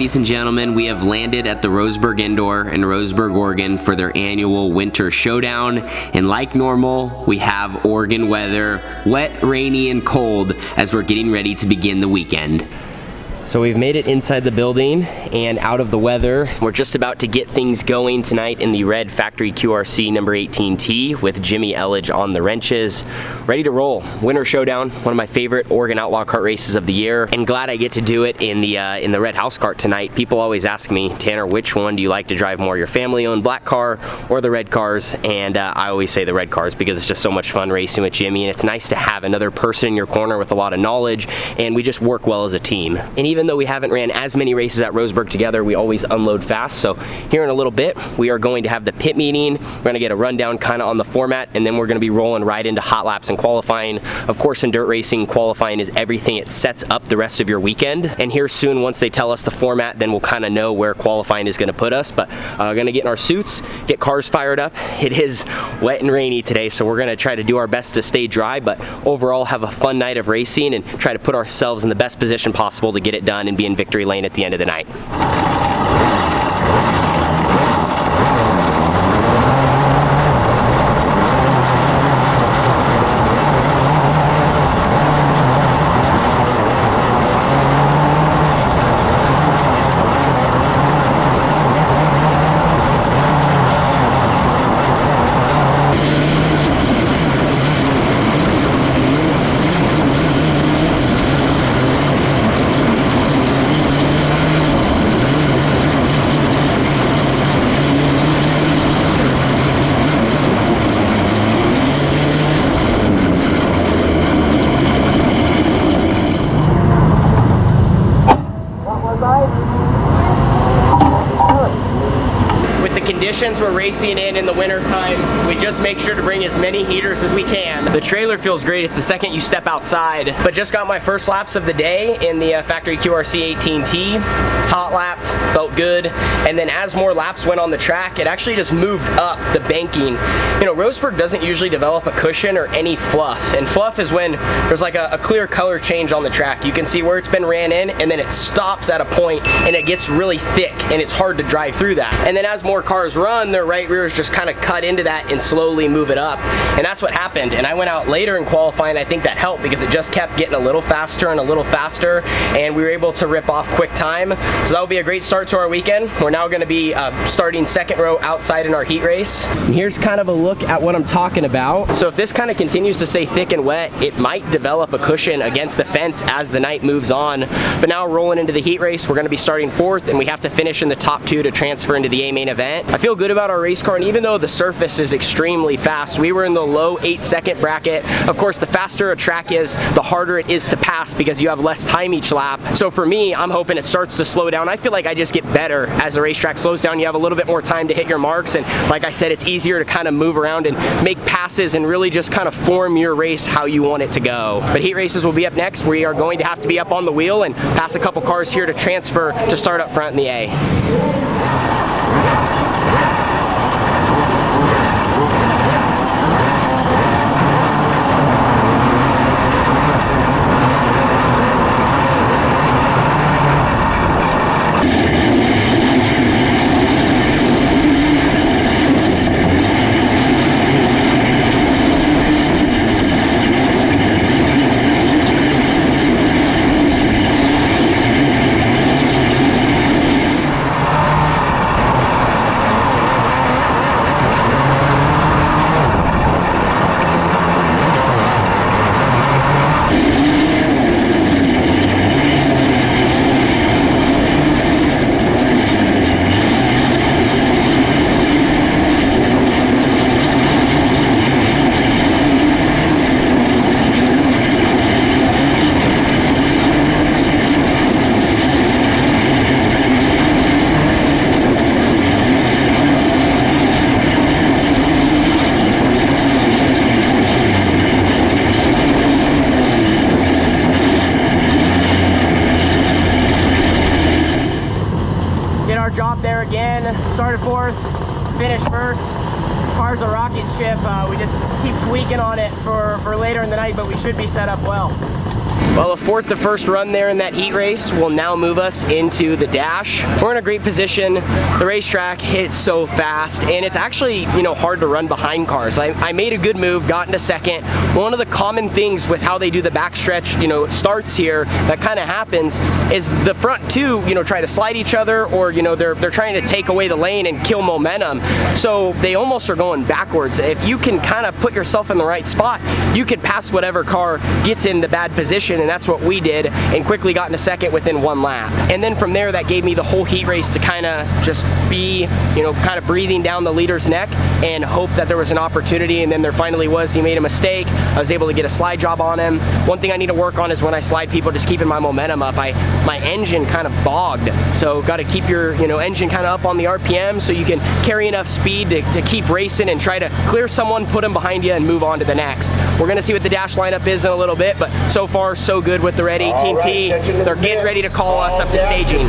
ladies and gentlemen, we have landed at the Roseburg Indoor in Roseburg, Oregon for their annual Winter Showdown. And like normal, we have Oregon weather, wet, rainy, and cold as we're getting ready to begin the weekend. So we've made it inside the building and out of the weather. We're just about to get things going tonight in the red factory QRC number 18T with Jimmy Elledge on the wrenches. Ready to roll. Winter Showdown, one of my favorite Oregon Outlaw Kart races of the year, and glad I get to do it in the red house cart tonight. People always ask me, Tanner, which one do you like to drive more, your family-owned black car or the red cars? And I always say the red cars because it's just so much fun racing with Jimmy, and it's nice to have another person in your corner with a lot of knowledge, and we just work well as a team. And even though we haven't ran as many races at Roseburg together, we always unload fast. So here in a little bit, we are going to have the pit meeting. We're going to get a rundown kind of on the format, and then we're going to be rolling right into hot laps and qualifying. Of course, in dirt racing, qualifying is everything. It sets up the rest of your weekend. And here soon, once they tell us the format, then we'll kind of know where qualifying is going to put us. But we're going to get in our suits, get cars fired up. It is wet and rainy today, so we're going to try to do our best to stay dry, but overall have a fun night of racing and try to put ourselves in the best position possible to get it done and be in victory lane at the end of the night. Conditions we're racing in the winter time, we just make sure to bring as many heaters as we can. The trailer feels great. It's the second you step outside, but just got my first laps of the day in the factory QRC 18T. Hot lapped, felt good, and then as more laps went on the track, it actually just moved up the banking. You know, Roseburg doesn't usually develop a cushion or any fluff, and fluff is when there's like a clear color change on the track. You can see where it's been ran in, and then it stops at a point, and it gets really thick, and it's hard to drive through that. And then as more cars run, their right rears just kind of cut into that and slowly move it up, and that's what happened. And I went out later in qualifying. I think that helped because it just kept getting a little faster and a little faster, and we were able to rip off quick time. So that will be a great start to our weekend. We're now going to be starting second row outside in our heat race. And here's kind of a look at what I'm talking about. So if this kind of continues to stay thick and wet, it might develop a cushion against the fence as the night moves on. But now rolling into the heat race, we're going to be starting fourth, and we have to finish in the top two to transfer into the A main event. I feel good about our race car, and even though the surface is extremely fast, we were in the low 8-second bracket. Of course, the faster a track is, the harder it is to pass because you have less time each lap. So for me, I'm hoping it starts to slow down. I feel like I just get better as the racetrack slows down. You have a little bit more time to hit your marks, and like I said, it's easier to kind of move around and make passes and really just kind of form your race how you want it to go. But heat races will be up next. We are going to have to be up on the wheel and pass a couple cars here to transfer to start up front in the A. Job there again, started fourth, finished first. Car's a rocket ship. chip. We just keep tweaking on it for later in the night, but we should be set up well. Well, a fourth to first run there in that heat race will now move us into the dash. We're in a great position. The racetrack hits so fast, and it's actually, you know, hard to run behind cars. I made a good move, got into second. One of the common things with how they do the backstretch, you know, starts here that kind of happens is the front two, you know, try to slide each other, or, you know, they're trying to take away the lane and kill momentum. So they almost are going backwards. If you can kind of put yourself in the right spot, you can pass whatever car gets in the bad position, and that's what we did, and quickly got into second within one lap. And then from there, that gave me the whole heat race to kind of just be, you know, kind of breathing down the leader's neck and hope that there was an opportunity, and then there finally was. He made a mistake. I was able to get a slide job on him. One thing I need to work on is when I slide people, just keeping my momentum up. My engine kind of bogged, so got to keep your, you know, engine kind of up on the RPM so you can carry enough speed to keep racing and try to clear someone, put them behind you, and move on to the next. We're going to see what the dash lineup is in a little bit, but so far so good with the Red 18T. They're getting ready to call us up to staging.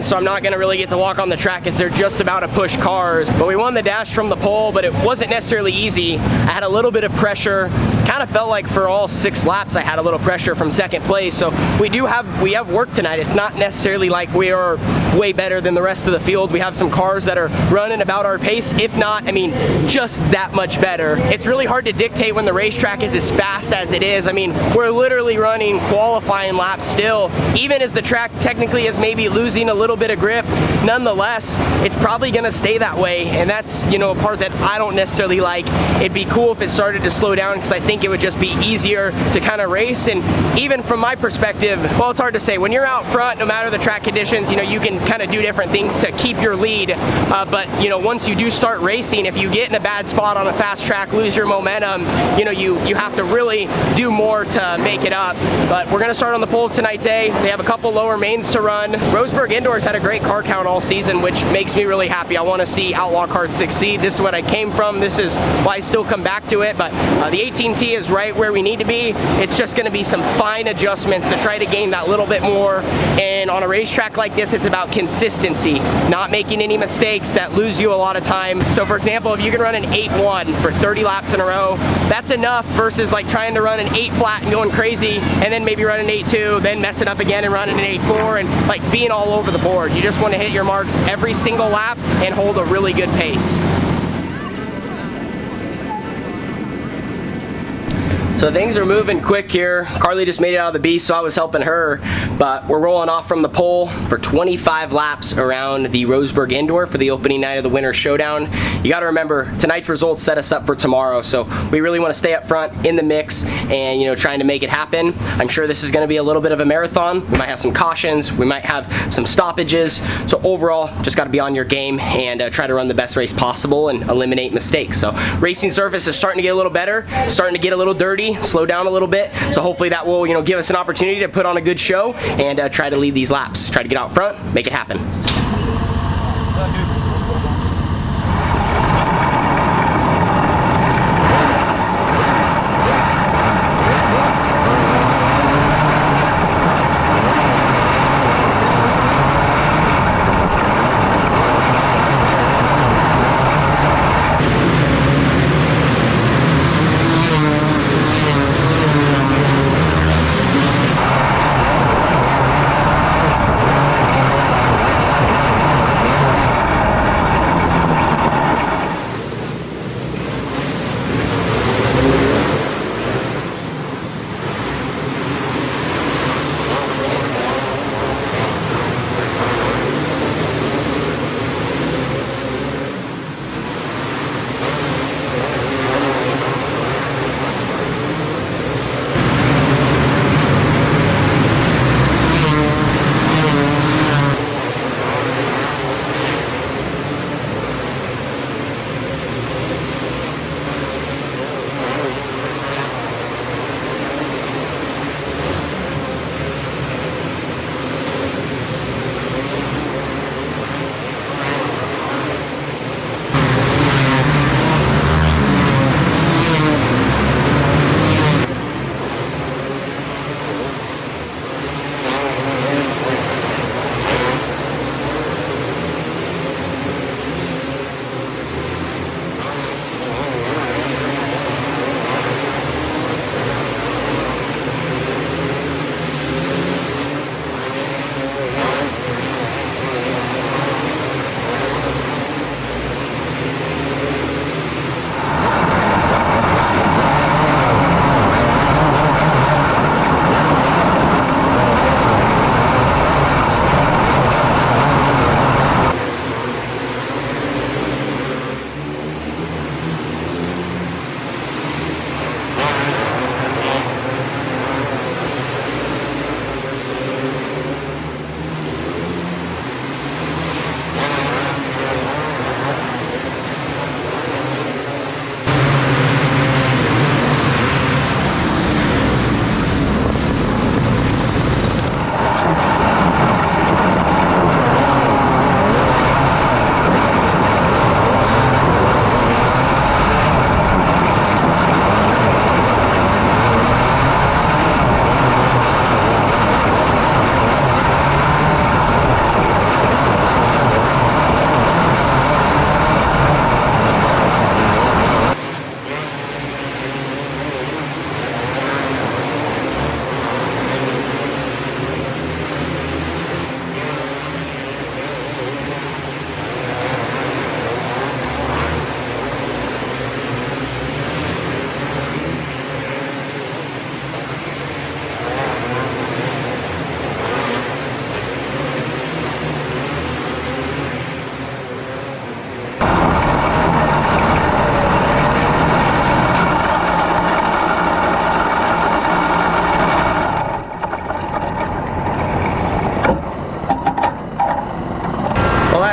So I'm not going to really get to walk on the track as they're just about to push cars. But we won the dash from the pole, but it wasn't necessarily easy. I had a little bit of pressure. Kind of felt like for all 6 laps I had a little pressure from second place. So we have work tonight. It's not necessarily like we are way better than the rest of the field. We have some cars that are running about our pace, if not, I mean, just that much better. It's really hard to dictate when the racetrack is as fast as it is. I mean, we're literally running qualifying laps still, even as the track technically is maybe losing a little bit of grip. Nonetheless, it's probably going to stay that way, and that's, you know, a part that I don't necessarily like. It'd be cool if it started to slow down, because I think it would just be easier to kind of race. And even from my perspective, well, it's hard to say. When you're out front, no matter the track conditions, you know, you can kind of do different things to keep your lead. But, you know, once you do start racing, if you get in a bad spot on a fast track, lose your momentum, you know, you have to really do more to make it up. But we're going to start on the pole tonight's day. They have a couple lower mains to run. Roseburg Indoors had a great car count all season, which makes me really happy. I want to see Outlaw cars succeed. This is what I came from. This is why I still come back to it. But the 18T is right where we need to be. It's just going to be some fine adjustments to try to gain that little bit more. And on a racetrack like this, it's about consistency, not making any mistakes that lose you a lot of time. So for example, if you can run an 8-1 for 30 laps in a row, that's enough versus like trying to run an 8 flat and going crazy, and then maybe run an 8-2, then messing up again and running an 8-4, and like being all over the board. You just want to hit your marks every single lap and hold a really good pace. So things are moving quick here. Carly just made it out of the beast, so I was helping her. But we're rolling off from the pole for 25 laps around the Roseburg Indoor for the opening night of the Winter Showdown. You got to remember, tonight's results set us up for tomorrow, so we really want to stay up front in the mix and, you know, trying to make it happen. I'm sure this is going to be a little bit of a marathon. We might have some cautions, we might have some stoppages. So overall, just got to be on your game and try to run the best race possible and eliminate mistakes. So racing surface is starting to get a little better, starting to get a little dirty, slow down a little bit. So hopefully that will, you know, give us an opportunity to put on a good show and try to lead these laps, try to get out front, make it happen.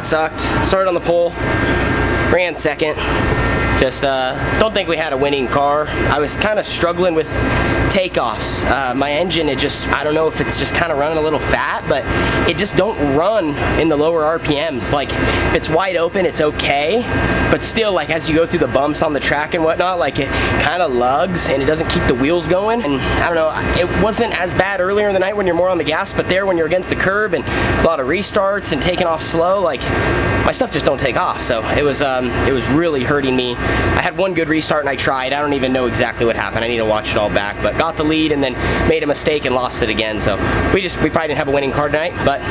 sucked. Started on the pole, ran second. Just don't think we had a winning car. I was kind of struggling with takeoffs. My engine, I don't know if it's just kind of running a little fat, but it just don't run in the lower RPMs. Like, if it's wide open, it's okay, but still, like, as you go through the bumps on the track and whatnot, like, it kind of lugs and it doesn't keep the wheels going. And I don't know, it wasn't as bad earlier in the night when you're more on the gas, but there when you're against the curb and a lot of restarts and taking off slow, like, my stuff just don't take off. So it was really hurting me. I had one good restart and I tried. I don't even know exactly what happened. I need to watch it all back, but got the lead and then made a mistake and lost it again. So we probably didn't have a winning car tonight, but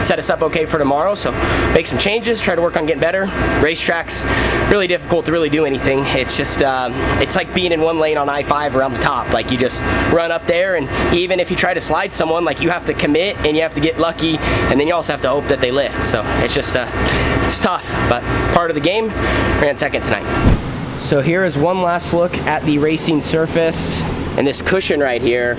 set us up okay for tomorrow. So make some changes, try to work on getting better. Racetrack's really difficult to really do anything. It's just, it's like being in one lane on I-5 around the top. Like, you just run up there, and even if you try to slide someone, like, you have to commit and you have to get lucky, and then you also have to hope that they lift. So it's just, it's tough, but part of the game. Ran second tonight. So here is one last look at the racing surface, and this cushion right here,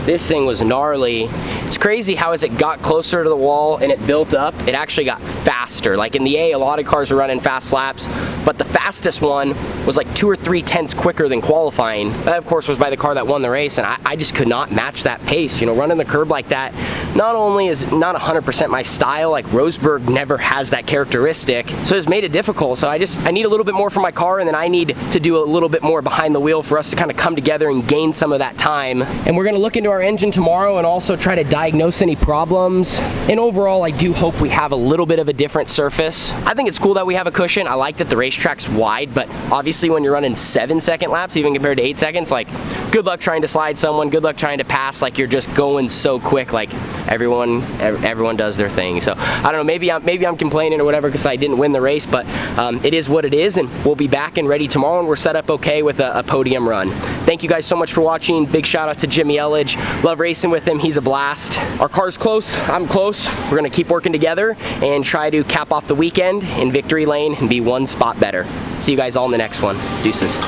this thing was gnarly. It's crazy how as it got closer to the wall and it built up, it actually got faster. Like in the A, a lot of cars were running fast laps, but the fastest one was like 2 or 3 tenths quicker than qualifying. That of course was by the car that won the race, and I just could not match that pace. You know, running the curb like that, not only is not 100% my style, like Roseburg never has that characteristic, so it's made it difficult. So I need a little bit more from my car, and then I need to do a little bit more behind the wheel for us to kind of come together and gain some of that time. And we're gonna look into our engine tomorrow and also try to diagnose any problems. And overall, I do hope we have a little bit of a different surface. I think it's cool that we have a cushion. I like that the racetrack's wide, but obviously when you're running 7-second laps, even compared to 8 seconds, like, good luck trying to slide someone, good luck trying to pass, like, you're just going so quick, like, everyone does their thing. So I don't know, maybe I'm complaining or whatever because I didn't win the race, but it is what it is, and we'll be back and ready tomorrow, and we're set up okay with a podium run. Thank you guys so much for watching. Big shout out to Jimmy Elledge. Love racing with him, he's a blast. Our car's close, I'm close. We're gonna keep working together and try to cap off the weekend in victory lane and be one spot better. See you guys all in the next one. Deuces.